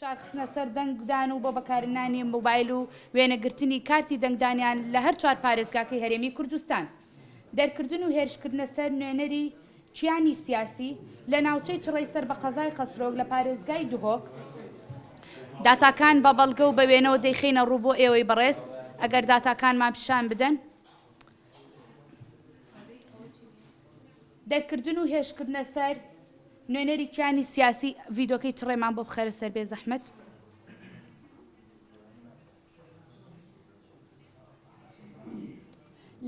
شارخنە سەر دەنگدان و بۆ بەکارهێنانی مۆبایل و وێنەگرتنی کارتی دەنگدانیان لە هەر چوار پارێزگاکەی هەرێمی کوردستان، دەرکردن و هێرشکردنە سەر نوێنەری چیانی سیاسی لە ناوچەی چڕەی سەر بە قەزای خەسرۆک لە پارێزگای دوهۆک. داتاکان بە بەڵگە و بە وێنەوە دەیخینە ڕوو بۆ ئێوەی بەڕێز. ئەگەر داتاکانمان پیشان بدەن. دەرکردن و هێرشکردنە سەر نوێنەری چیانی سیاسی ڤیدۆکەی چڕێمان بۆ بخێرە سەر بێ زەحمەت.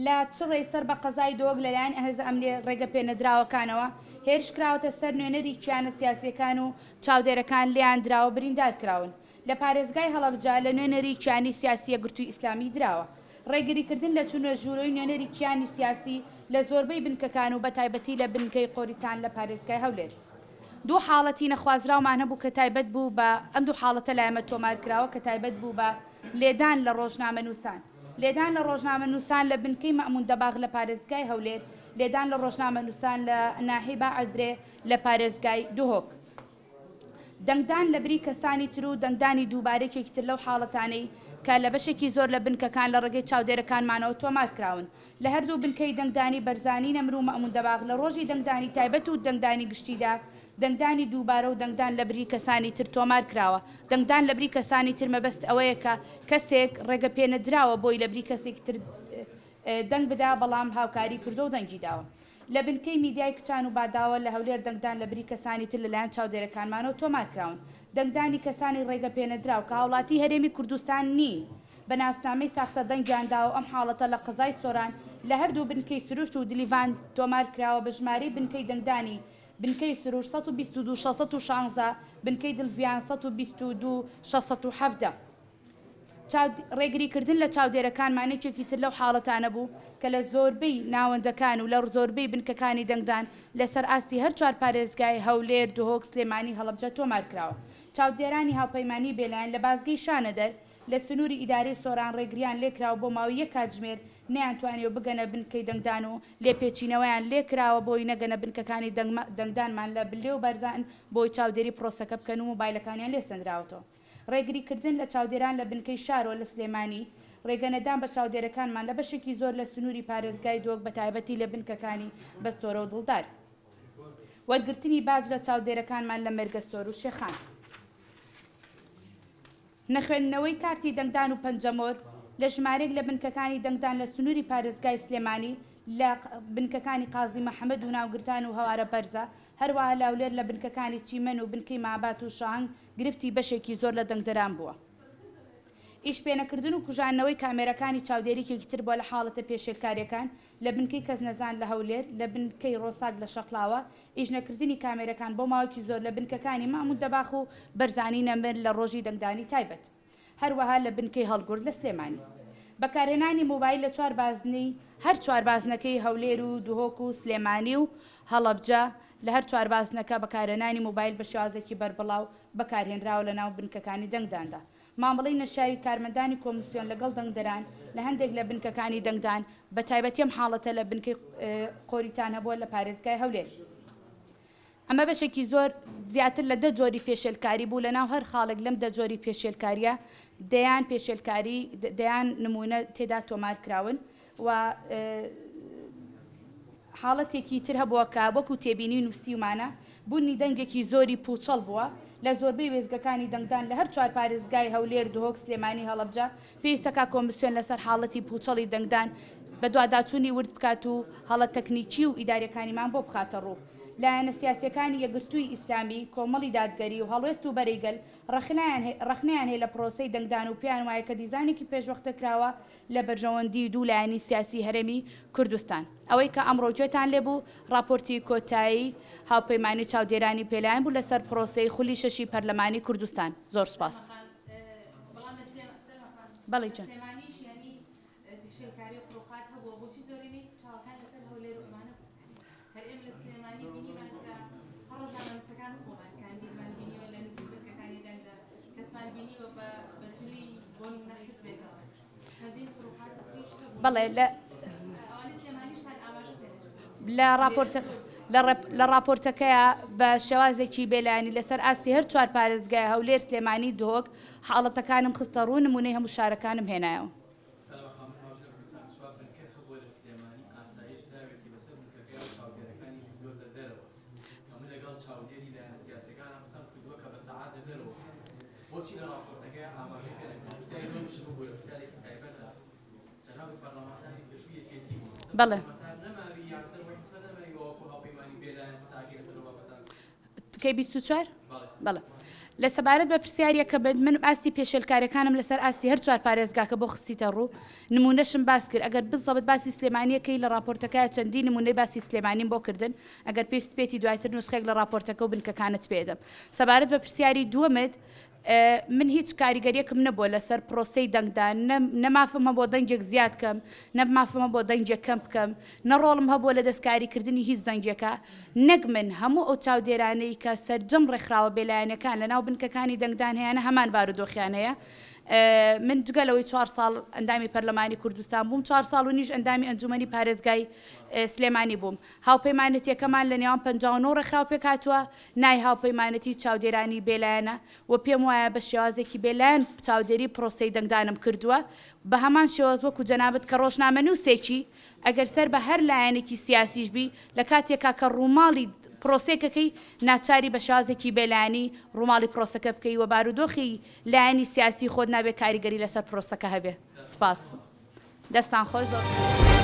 لە چڕێی سەر بە قەزای دۆک لەلایەن هێز ئەمنیە ڕێگە پێنەدراوەکانەوە هێرش کراوەتە سەر نوێنەری چیانە سیاسیەکان و چاودێرەکان لیان دراوە بریندار کراون. لە پارێزگای هەڵەبجا لە نوێنەری چیانی سیاسیە گرتووی ئیسلامی دراوە. ڕێگریکردن لە چوونە ژوورۆی نوێنەری چیانی سیاسی لە زۆربەی بنکەکان و بە تایبەتی لە بنکەی قۆریتان لە پارێزگای هەولێر. دوو حاڵەتی نەخوازراومان هەبوو کە تایبەت بوو بە ئەم دوو حاڵەتە لایەمە تۆمار کراوە کە تایبەت بوو بە لێدان لە ڕۆژنامەنووسان. لێدان لە ڕۆژنامەنووسان لە بنکەی مەئموون دەباغ لە پارێزگای هەولێر، لێدان لە ڕۆژنامەنووسان لە ناحیە بەعەدرێ لە پارێزگای دوهۆک. دەنگدان لە بری کەسانی تر و دەنگدانی دووبارەیەکێکی تر لەو حاڵەتانەی کە لە بەشێکی زۆر لە بنکەکان لە ڕێگەی چاودێرەکانمانەوە تۆمار کراون. لە هەردوو بنکەی دەنگدانی بەرزانی نەمر و مەئموون دەباغ لە ڕۆژی دەنگدانی تایبەت و دەنگدانی گشتیدا دەنگدانی دووبارە و دەنگدان لە بری کەسانی تر تۆمار کراوە. دەنگدان لە بری کەسانی تر مەبەست ئەوەیە کە کەسێک ڕێگە پێنەدراوە بۆی لە بری کەسێک تر دەنگ بدا بەڵام هاوکاری کردو و دەنگی داوە. لە بنکەی میدیای کچان و باداوە لە هەولێر دەنگدان لە بری کەسانی تر لەلایەن چاودێرەکانمانەوە تۆمار کراون. دەنگدانی کەسانی ڕێگە پێنەدراو کە هاوڵاتی هەرێمی کوردستان نین بە ناسنامەی ساختە دەنگیانداوە ئەم حاڵەتە لە قەزای سۆران لە هەردوو بنکەی سروشت و دلیڤان تۆمار کراوە بە ژمارەی بنکەی دەنگدانی بنکەی سروش 122 616 بنکەی دڵڤیان 122 617. ڕێگریکردن لە چاودێرەکانمانێکێکی تر لەو حاڵەتانە بوو کە لە زۆربەی ناوەندەکان و لە زۆربەی بنکەکانی دەنگدان لەسەر ئاستی هەر چوار پارێزگای هەولێر، دوهۆک، سلێمانی، هەڵەبجە تۆمار کراوە. چاودێرانی هاوپەیمانی بێلایەن لە بازگەی شانەدەر لە سنووری ئیدارەی سۆران ڕێگریان لێکراوە بۆ ماوەی یەک کاتژمێر نەیانتوانێت بگەنە بنکەی دەنگدان و لێپێچینەوەیان لێکراوە بۆی نەگەنە بنکەکانی دەنگدانمان لە بلێ و بەرزان بۆی چاودێری پرۆسەکە بکەن و مۆبایلەکانیان لێ سەندراوەتەوە. ڕێگریکردن لە چاودێران لە بنکەی شارۆ لە سلێمانی ڕێگەنەدان بە چاودێرەکانمان لە بەشێکی زۆر لە سنووری پارێزگای دۆک بە تایبەتی لە بنکەکانی بەستۆرە و دڵدار. وەرگرتنی باج لە چاودێرەکانمان لە مێرگەستۆر و شێخان. نەخوێندنەوەی کارتی دەنگدان و پەنجەمۆر لە ژمارەیەک لە بنکەکانی دەنگدان لە سنووری پارێزگای سلێمانی لە بنکەکانی قازی مەحەمەد و ناوگرتان و هەوارە بەرزە، هەروەها لاولێر لە بنکەکانی چیمەن و بنکەی مابات و شاهنگ گرفتی بەشێکی زۆر لە دەنگدەران بووە. ئیشپێنەکردن و کوژانەوەی کامێرەکانی چاودێریێکی تر بۆ لە حاڵەتە پێشێلکاریەکان لە بنکەی کەزنەزان لە هەولێر، لە بنکەی ڕۆساگ لە شەقڵاوە، ئیژنەکردنی کامێرەکان بۆ ماوەیەکی زۆر لە بنکەکانی مەئموون دەباغ و بەرزانی نەمر لە ڕۆژی دەنگدانی تایبەت، هەروەها لە بنکەی هەڵگورد لە سلێمانی. بەکارهێنانی مۆبایل لە چوار بازنەی هەر چوار بازنەکەی هەولێر و دوهۆک و سلێمانی و هەڵەبجە لە هەر چوار بازنەکە بەکارهێنانی مۆبایل بە شێوازێکی بەربڵاو بەکارهێنراوە لە ناو بنکەکانی دەنگداندا. مامەڵەی نەشاوی کارمەندانی کۆمیسیۆن لەگەڵ دەنگدەران لە هەندێک لە بنکەکانی دەنگدان بە تایبەتی ئەم حاڵەتە لە بنکەی قۆریتان هەبووە لە پارێزگای هەولێر. ئەمە بەشێکی زۆر زیاتر لە 10 جۆری پێشێلکاری بوو لە ناو هەر خاڵێک لەم 10 جۆری پێشێلکاریە دەیان پێشێلکاری دەیان نمونە تێدا تۆمار کراون و حاڵەتێکی تر هەبووە کە وەکو تێبینی نووسیمانە بوونی دەنگێکی زۆری پوچەڵ بووە لە زۆربەی وێزگەکانی دەنگدان لە هەر چوار پارێزگای هەولێر، دوهۆک، سلێمانی، هەڵەبجە پێویستەکە کۆمیسیۆن لەسەر حاڵەتی پوچەڵی دەنگدان بە دوواداچوونی ورد بکات و هەڵە تەکنیکی و ئیداریەکانیمان بۆ بخاتە ڕوو. لایەنە سیاسیەکانی یەکگرتووی ئیسلامی، کۆمەڵی دادگەری و هەڵوێست و بەرەیگەل ڕەخنەیان هەیە لە پرۆسەی دەنگدان و پێیان وایە کە دیزانێکی پێشوەختە کراوە لە بەرژەوەندی دوو لایەنی سیاسی هەرێمی کوردستان. ئەوەی کە ئەمڕۆ گوێتان لێبوو ڕاپۆرتی کۆتایی هاوپەیمانی چاودێرانی پێلایەن بوو لەسەر پرۆسەی خولی شەشی پەرلەمانی کوردستان. زۆر سوپاس. بەڵێ جان. بەڵێ لە راپۆرتە لە راپۆرتەکەیە بە شێوازێکی بێلایانی لەسەر ئاستی هەر چوار پارێزگای هەولێر سلێمانی دۆک حاڵەتەکانم خستە ڕوو نمونەی هەموو شارەکانم هێنایەوە. بەڵێ کەی 24 بەڵێ لە سەبارەت بە پرسیارێکە بێت من ئاستی پێشێلکاریەکانم لەسەر ئاستی هەر چوار پارێزگاکە بۆ خستیتە ڕوو نمونەشم باس کرد ئەگەر بزەبت باسی سلێمانیەکەی لە راپۆرتەکەی چەندی نمونەی باسی سلێمانیم بۆ کردن ئەگەر پێست پێێتی دوایتر نوسخێک لە راپۆرتەکە و بنکەکانت پێدەم سەبارەت بە پرسیاری دووەمت من هیچ کاریگەریەکم نەبووە لەسەر پرۆسەی دەنگدان نەمافمە بۆ دەنجێک زیاد کەم نەمافمە بۆ دەنجێک کەم بکەم نەڕۆڵم هەبووە لە دەستکاریکردنی هیچ دەنجێکە نەک من هەموو ئەو چاودێرانەی کە سەرجەم ڕێکخراوە بێلایەنەکان لە ناو بنکەکانی دەنگدان هەیەە هەمان بارودۆخیانەیە من جگەلەوەی 4 ساڵ ئەندامی پەرلەمانی کوردستان بووم 4 ساڵ و نیش ئەندامی ئەنجومەنی پارێزگای سلێمانی بووم هاوپەیمانەتیەکەمان لە نێوان 59 ڕێکخراو پێک هاتووە نای هاوپەیمانەتی چاودێرانی بێلایەنە و پێم وایە بە شێوازێکی بێلایەن چاودێری پرۆسەی دەنگدانم کردووە بە هەمان شێوەز وەکو جەنابەت کە ڕۆژنامەنووسێکی ئەگەر سەر بە هەر لایەنێکی سیاسیش بی لە کاتێکا کە ڕووماڵی پرۆسێکەکەی ناچاری بە شازێکی بێلانی ڕووماڵی پرۆسەکە بکەی و بارودۆخی لایەنی سیاسی خۆت نابێت کاریگەری لەسەر پرۆسەکە هەبێ سپاس دەستان خۆش زۆر